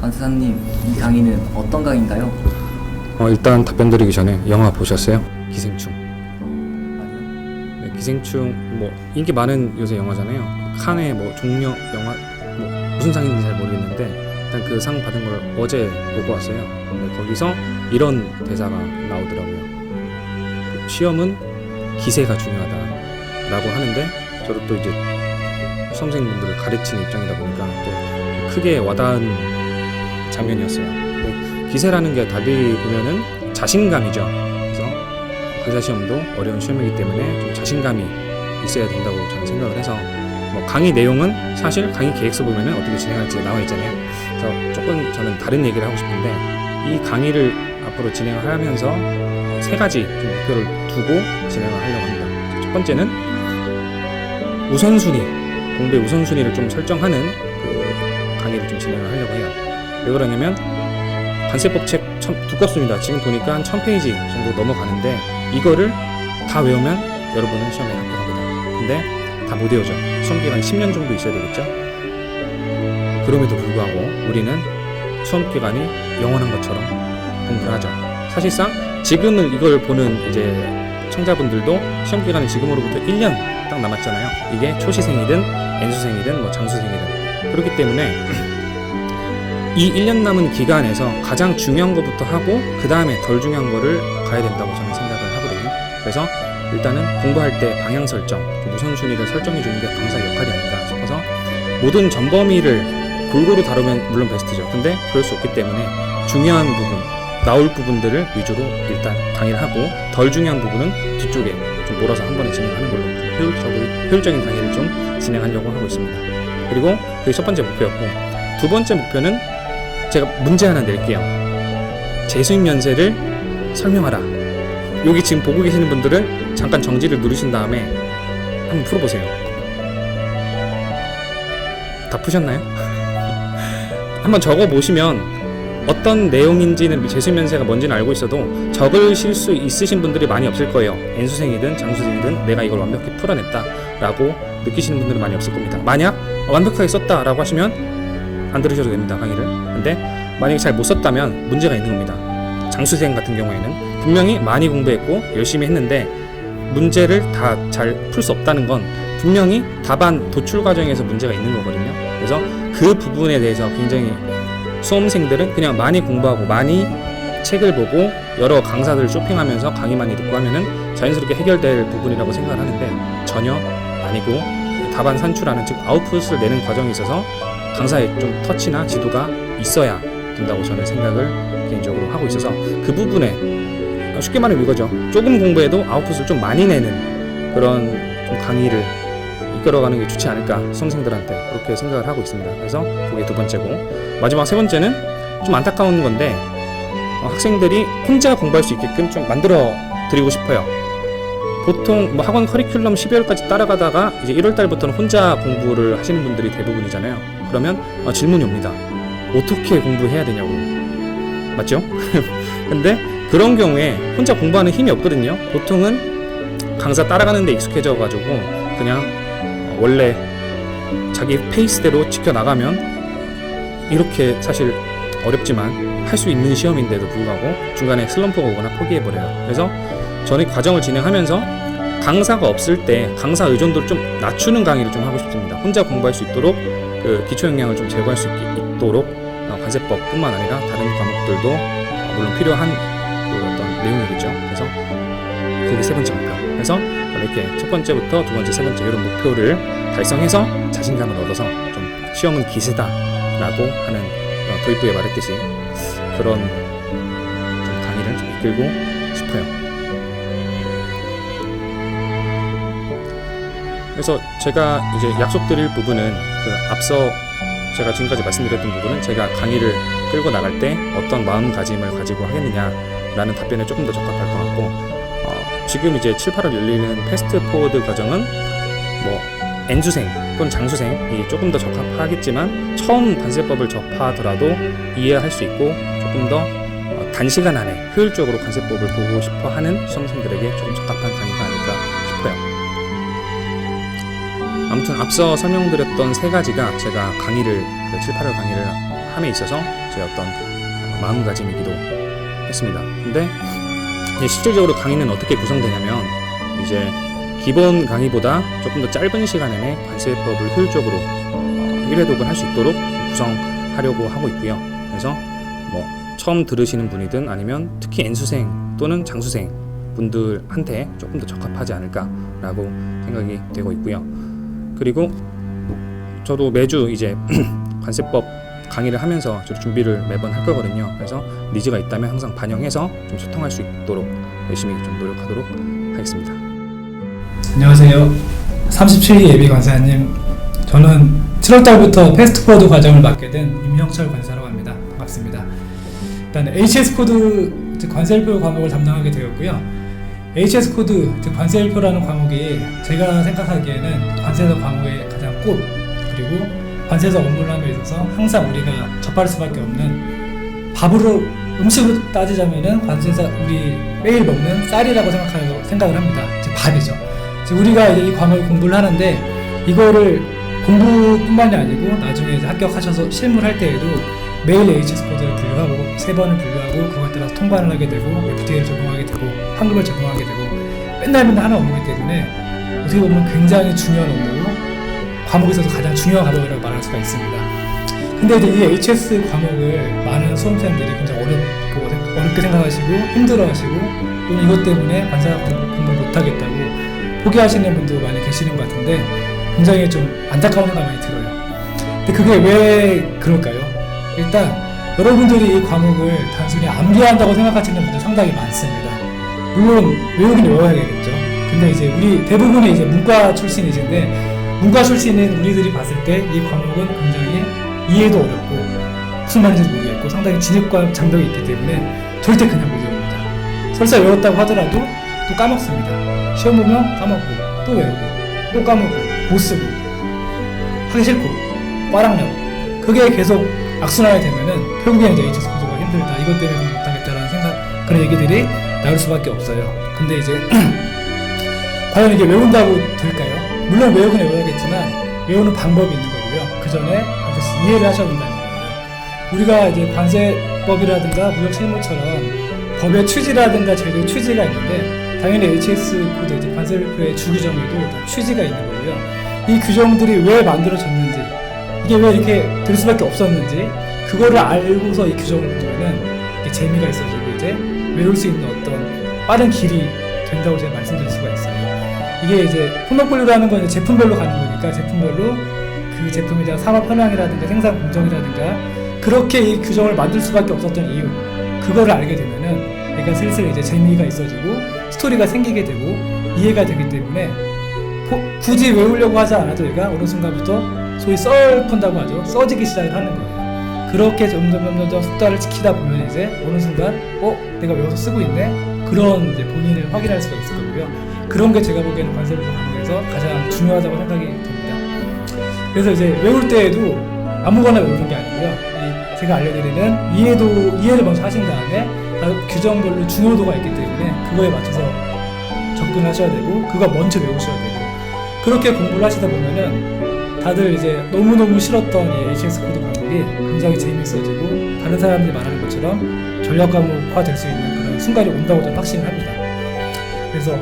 강사님, 이 강의는 어떤 강의인가요? 일단 답변 드리기 전에 영화 보셨어요? 기생충. 아니요. 네, 기생충 뭐 인기 많은 요새 영화잖아요. 칸의 뭐 종려 영화 뭐 무슨 상인지 잘 모르겠는데 일단 그 상 받은 걸 어제 보고 왔어요. 근데 거기서 이런 대사가 나오더라고요. 시험은 기세가 중요하다라고 하는데 저도 또 이제 수험생분들을 가르치는 입장이다 보니까 또 크게 와닿은 장면이었어요. 근데 기세라는 게 다들 보면은 자신감이죠. 그래서 의사 시험도 어려운 시험이기 때문에 좀 자신감이 있어야 된다고 저는 생각을 해서 뭐 강의 내용은 사실 강의 계획서 보면은 어떻게 진행할지 나와 있잖아요. 그래서 조금 저는 다른 얘기를 하고 싶은데 이 강의를 앞으로 진행을 하면서 세 가지 좀 목표를 두고 진행을 하려고 합니다. 첫 번째는 우선순위, 공부의 우선순위를 좀 설정하는 그 강의를 좀 진행을 하려고 해요. 왜 그러냐면 관세법 책 두껍습니다. 지금 보니까 한 1000페이지 정도 넘어가는데 이거를 다 외우면 여러분은 시험에 합격합니다. 근데 다 못 외우죠. 수험 기간이 10년 정도 있어야 되겠죠. 그럼에도 불구하고 우리는 수험 기간이 영원한 것처럼 공부를 하죠. 사실상 지금은 이걸 보는 이제 청자분들도 시험 기간이 지금으로부터 1년 딱 남았잖아요. 이게 초시생이든 N수생이든 뭐 장수생이든 그렇기 때문에 이 1년 남은 기간에서 가장 중요한 것부터 하고 그 다음에 덜 중요한 거를 가야 된다고 저는 생각을 하거든요. 그래서 일단은 공부할 때 방향 설정, 우선순위를 설정해 주는 게 강사 역할이 아닌가 싶어서 모든 전범위를 골고루 다루면 물론 베스트죠. 근데 그럴 수 없기 때문에 중요한 부분, 나올 부분들을 위주로 일단 강의를 하고 덜 중요한 부분은 뒤쪽에 좀 몰아서 한 번에 진행하는 걸로 효율적인 강의를 좀 진행하려고 하고 있습니다. 그리고 그게 첫 번째 목표였고 두 번째 목표는 제가 문제 하나 낼게요. 재수임 면세를 설명하라. 여기 지금 보고 계시는 분들은 잠깐 정지를 누르신 다음에 한번 풀어보세요. 다 푸셨나요? 한번 적어보시면 어떤 내용인지는 재수임 면세가 뭔지는 알고 있어도 적으실 수 있으신 분들이 많이 없을 거예요. N수생이든 장수생이든 내가 이걸 완벽히 풀어냈다 라고 느끼시는 분들은 많이 없을 겁니다. 만약 완벽하게 썼다 라고 하시면 안 들으셔도 됩니다, 강의를. 근데 만약에 잘 못 썼다면 문제가 있는 겁니다. 장수생 같은 경우에는 분명히 많이 공부했고 열심히 했는데 문제를 다 잘 풀 수 없다는 건 분명히 답안 도출 과정에서 문제가 있는 거거든요. 그래서 그 부분에 대해서 굉장히 수험생들은 그냥 많이 공부하고 많이 책을 보고 여러 강사들 쇼핑하면서 강의 많이 듣고 하면은 자연스럽게 해결될 부분이라고 생각을 하는데 전혀 아니고 답안 산출하는 즉 아웃풋을 내는 과정이 있어서 강사의 좀 터치나 지도가 있어야 된다고 저는 생각을 개인적으로 하고 있어서 그 부분에 쉽게 말하면 이거죠. 조금 공부해도 아웃풋을 좀 많이 내는 그런 좀 강의를 이끌어가는 게 좋지 않을까 수험생들한테 그렇게 생각을 하고 있습니다. 그래서 그게 두 번째고 마지막 세 번째는 좀 안타까운 건데 학생들이 혼자 공부할 수 있게끔 좀 만들어 드리고 싶어요. 보통 뭐 학원 커리큘럼 12월까지 따라가다가 이제 1월 달부터는 혼자 공부를 하시는 분들이 대부분이잖아요. 그러면 질문이 옵니다. 어떻게 공부해야 되냐고. 맞죠? 근데 그런 경우에 혼자 공부하는 힘이 없거든요. 보통은 강사 따라가는 데 익숙해져 가지고 그냥 원래 자기 페이스대로 지켜나가면 이렇게 사실 어렵지만 할 수 있는 시험인데도 불구하고 중간에 슬럼프가 오거나 포기해버려요. 그래서 저는 과정을 진행하면서 강사가 없을 때 강사 의존도를 좀 낮추는 강의를 좀 하고 싶습니다. 혼자 공부할 수 있도록 그 기초 역량을 좀 제거할 수 있도록 관세법뿐만 아니라 다른 과목들도 물론 필요한 그 어떤 내용이겠죠. 그래서 그게 세 번째 목표. 그래서 이렇게 첫 번째부터 두 번째, 세 번째 이런 목표를 달성해서 자신감을 얻어서 좀 시험은 기세다라고 하는 도입부에 말했듯이 그런 좀 강의를 좀 이끌고 싶어요. 그래서 제가 이제 약속드릴 부분은 그 앞서 제가 지금까지 말씀드렸던 부분은 제가 강의를 끌고 나갈 때 어떤 마음가짐을 가지고 하겠느냐라는 답변에 조금 더 적합할 것 같고 지금 이제 7, 8월 열리는 패스트포워드 과정은 뭐 N수생 또는 장수생이 조금 더 적합하겠지만 처음 관세법을 접하더라도 이해할 수 있고 조금 더 단시간 안에 효율적으로 관세법을 보고 싶어 하는 수험생들에게 조금 적합한 강의가 아닐까 싶어요. 아무튼 앞서 설명드렸던 세 가지가 제가 강의를 7, 8월 강의를 함에 있어서 제 어떤 마음가짐이기도 했습니다. 근데 이제 실질적으로 강의는 어떻게 구성되냐면 이제 기본 강의보다 조금 더 짧은 시간 내에 관세법을 효율적으로 1회 독을 할 수 있도록 구성하려고 하고 있고요. 그래서 뭐 처음 들으시는 분이든 아니면 특히 N수생 또는 장수생 분들한테 조금 더 적합하지 않을까라고 생각이 되고 있고요. 그리고 저도 매주 이제 관세법 강의를 하면서 준비를 매번 할 거거든요. 그래서 니즈가 있다면 항상 반영해서 좀 소통할 수 있도록 열심히 좀 노력하도록 하겠습니다. 안녕하세요. 37기 예비 관사님. 저는 7월달부터 패스트포워드 과정을 맡게 된 임형철 관사라고 합니다. 반갑습니다. 일단 HS 코드 즉 관세일표 과목을 담당하게 되었고요. HS 코드 즉 관세일표라는 과목이 제가 생각하기에는 관세서 과목의 가장 꽃, 그리고 관세서 업무를 함에 있어서 항상 우리가 접할 수밖에 없는 밥으로 음식으로 따지자면은 관세사 우리 매일 먹는 쌀이라고 생각을 합니다. 즉 밥이죠. 즉 우리가 이제 이 과목을 공부를 하는데 이거를 공부뿐만이 아니고 나중에 이제 합격하셔서 실무를 할 때에도 매일 HS 코드를 분류하고 3번을 분류하고 그거에 따라서 통과를 하게 되고 FTA를 적용하게 되고 환급을 적용하게 되고 맨날 하는 업무이기 때문에 어떻게 보면 굉장히 중요한 업무고 과목에 있어서 가장 중요한 과목이라고 말할 수가 있습니다. 근데 이제 이 HS 과목을 많은 수험생들이 굉장히 어렵게 생각하시고 힘들어하시고 또는 이것 때문에 관사 공부를 못하겠다고 포기하시는 분도 많이 계시는 것 같은데 굉장히 좀 안타까운 생각이 많이 들어요. 근데 그게 왜 그럴까요? 일단 여러분들이 이 과목을 단순히 암기한다고 생각하시는 분들 상당히 많습니다. 물론 외우긴 외워야겠죠. 근데 이제 우리 대부분의 이제 문과 출신이신데 문과 출신인 우리들이 봤을 때 이 과목은 굉장히 이해도 어렵고 무슨 말인지 모르겠고 상당히 진입과 장벽이 있기 때문에 절대 그냥 못 외웁니다. 설사 외웠다고 하더라도 또 까먹습니다. 시험 보면 까먹고 또 외우고 또 까먹고 못 쓰고 하기 싫고 빠랑나고 그게 계속 악순환이 되면은 결국에 이제 HS 코드가 힘들다 이것 때문에 못하겠다라는 생각 그런 얘기들이 나올 수밖에 없어요. 근데 이제 과연 이게 외운다고 될까요? 물론 외우긴 외워야겠지만 외우는 방법이 있는 거고요. 그 전에 반드시 이해를 하셔야 된다는 거예요. 우리가 이제 관세법이라든가 무역실무처럼 법의 취지라든가 제도의 취지가 있는데 당연히 HS 코드 이제 관세일표의 주규정에도 다 취지가 있는 거고요. 이 규정들이 왜 만들어졌는지 이게 왜 이렇게 될 수밖에 없었는지 그거를 알고서 이 규정을 보면은 이게 재미가 있어지고 이제 외울 수 있는 어떤 빠른 길이 된다고 제가 말씀드릴 수가 있어요. 이게 이제 품목분류라는 건 이제 제품별로 가는 거니까 제품별로 그 제품에 대한 산업 현황이라든가 생산 공정이라든가 그렇게 이 규정을 만들 수밖에 없었던 이유 그거를 알게 되면은 얘가 슬슬 이제 재미가 있어지고 스토리가 생기게 되고 이해가 되기 때문에 굳이 외우려고 하지 않아도 얘가 어느 순간부터 소위 썰푼다고 하죠. 써지기 시작을 하는 거예요. 그렇게 점점 속도를 지키다 보면 이제 어느 순간 내가 외워서 쓰고 있네? 그런 이제 본인을 확인할 수가 있을 거고요. 그런 게 제가 보기에는 관세일표 과목에서 가장 중요하다고 생각이 됩니다. 그래서 이제 외울 때에도 아무거나 외우는 게 아니고요. 제가 알려드리는 이해를 먼저 하신 다음에 규정별로 중요도가 있기 때문에 그거에 맞춰서 접근하셔야 되고 그거 먼저 외우셔야 되고 그렇게 공부를 하시다 보면은 다들 이제 너무너무 싫었던 이 HS 코드 과목이 굉장히 재미있어지고 다른 사람들이 말하는 것처럼 전략 과목화 될 수 있는 그런 순간이 온다고 저는 확신을 합니다. 그래서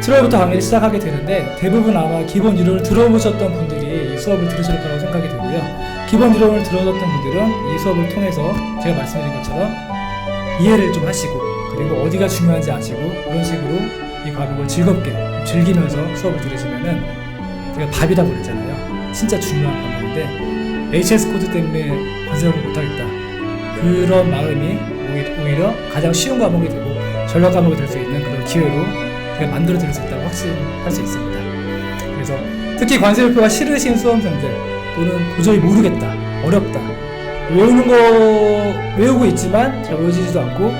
7월부터 강의를 시작하게 되는데 대부분 아마 기본 이론을 들어보셨던 분들이 이 수업을 들으실 거라고 생각이 되고요. 기본 이론을 들어줬던 분들은 이 수업을 통해서 제가 말씀드린 것처럼 이해를 좀 하시고 그리고 어디가 중요한지 아시고 그런 식으로 이 과목을 즐겁게 즐기면서 수업을 들으시면은 제가 밥이라고 그랬잖아요. 진짜 중요한 과목인데 HS 코드 때문에 관세를 못하겠다 그런 마음이 오히려 가장 쉬운 과목이 되고 전략 과목이 될 수 있는 그런 기회로 제가 만들어 드릴 수 있다고 확신할 수 있습니다. 그래서 특히 관세일표가 싫으신 수험생들 또는 도저히 모르겠다 어렵다 외우는 거 외우고 있지만 잘 외워지지도 않고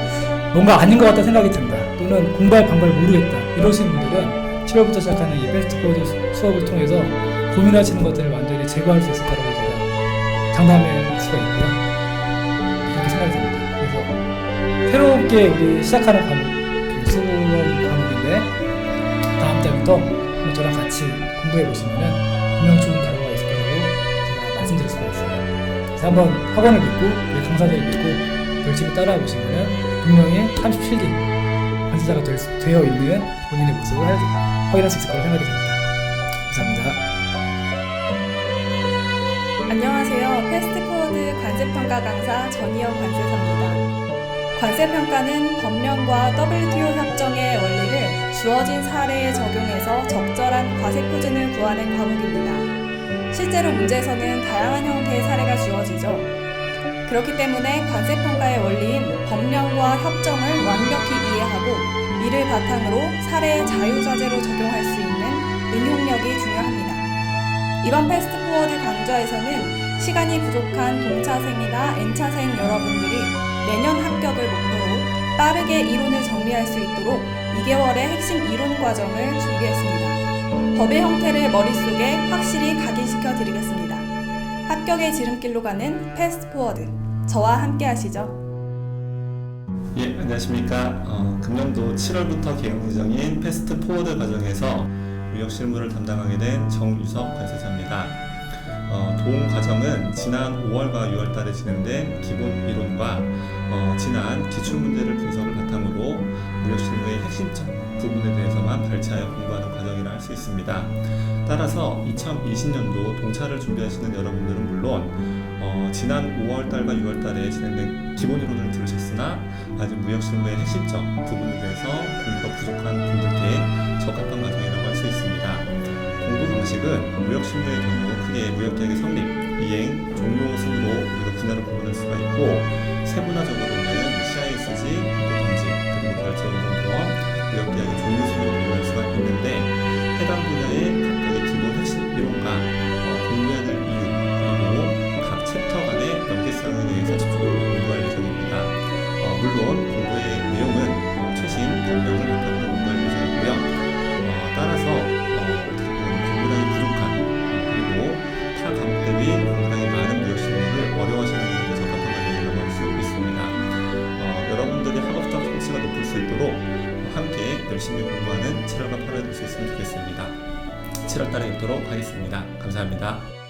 뭔가 아닌 것 같다 생각이 든다 또는 공부할 방법을 모르겠다 이러신 분들은 7월부터 시작하는 이 패스트포워드 수업을 통해서 고민하시는 것들을 완전히 제거할 수 있을 거라고 제가 장담할 수가 있고요. 그렇게 생각이 듭니다. 그래서 새롭게 우리 시작하는 과목, 수험 과목인데 다음 달부터 한번 저랑 같이 공부해 보시면은 분명 좋은 결과가 있을 거라고 제가 말씀드릴 수가 있어요. 그래서 한번 학원을 믿고 우리 강사들을 믿고 열심히 따라와 보시면 분명히 37기 관세자가 되어 있는 본인의 모습을 확인할 수 있을 거라고 생각이 됩니다. 감사합니다. 안녕하세요. 패스트포워드 관세평가 강사 전희영 관세사입니다. 관세평가는 법령과 WTO 협정의 원리를 주어진 사례에 적용해서 적절한 과세표준을 구하는 과목입니다. 실제로 문제에서는 다양한 형태의 사례가 주어지죠. 그렇기 때문에 관세평가의 원리인 법령과 협정을 완벽히 이해하고 이를 바탕으로 사례의 자유자재로 적용할 수 있는 응용력이 중요합니다. 이번 패스트포워드 강좌에서는 시간이 부족한 동차생이나 N차생 여러분들이 내년 합격을 목표로 빠르게 이론을 정리할 수 있도록 2개월의 핵심 이론 과정을 준비했습니다. 법의 형태를 머릿속에 확실히 각인시켜 드리겠습니다. 합격의 지름길로 가는 패스트포워드, 저와 함께 하시죠. 예, 안녕하십니까. 금년도 7월부터 개강 예정인 패스트포워드 과정에서 무역 실무를 담당하게 된 정유석 관세사입니다. 도움 과정은 지난 5월과 6월 달에 진행된 기본 이론과 지난 기출문제를 분석을 바탕으로 무역 실무의 핵심적 부분에 대해서만 발췌하여 공부하는 과정이라 할 수 있습니다. 따라서 2020년도 동차를 준비하시는 여러분들은 물론 지난 5월 달과 6월 달에 진행된 기본 이론을 들으셨으나 아직 무역 실무의 핵심적 부분에 대해서 공부가 부족한 분들께 적합한 과정이라고 할 수 있습니다. 공부 방식은 무역 실무의 경우 크게 무역계약의 성립, 이행, 종료 순으로 우리가 분야를 구분할 수가 있고 세분화적으로는 CISG, 던지, 그리고 결제운동보험, 무역계약의 종료 순으로 구분할 수가 있는데 해당 분야의 각각의 기본 핵심 이론과 공부해야 될 이유 그리고 각 챕터 간의 연계성에 대해서 집중적으로 공부할 예정입니다. 물론 공부의 내용은 최신 법령을 바탕으로 공부할 예정이고요. 따라서 어떻게 보면 공부량이 부족한 그리고 타 과목 대비 공부량이 많은 무역 실무를 어려워하시는 분들께 적합한 과정이라고 할 수 있습니다. 여러분들의 학업적 성취가 높을 수 있도록 함께 열심히 공부하는 7월과 8월에 될 수 있으면 좋겠습니다. 7월 달에 뵙도록 하겠습니다. 감사합니다.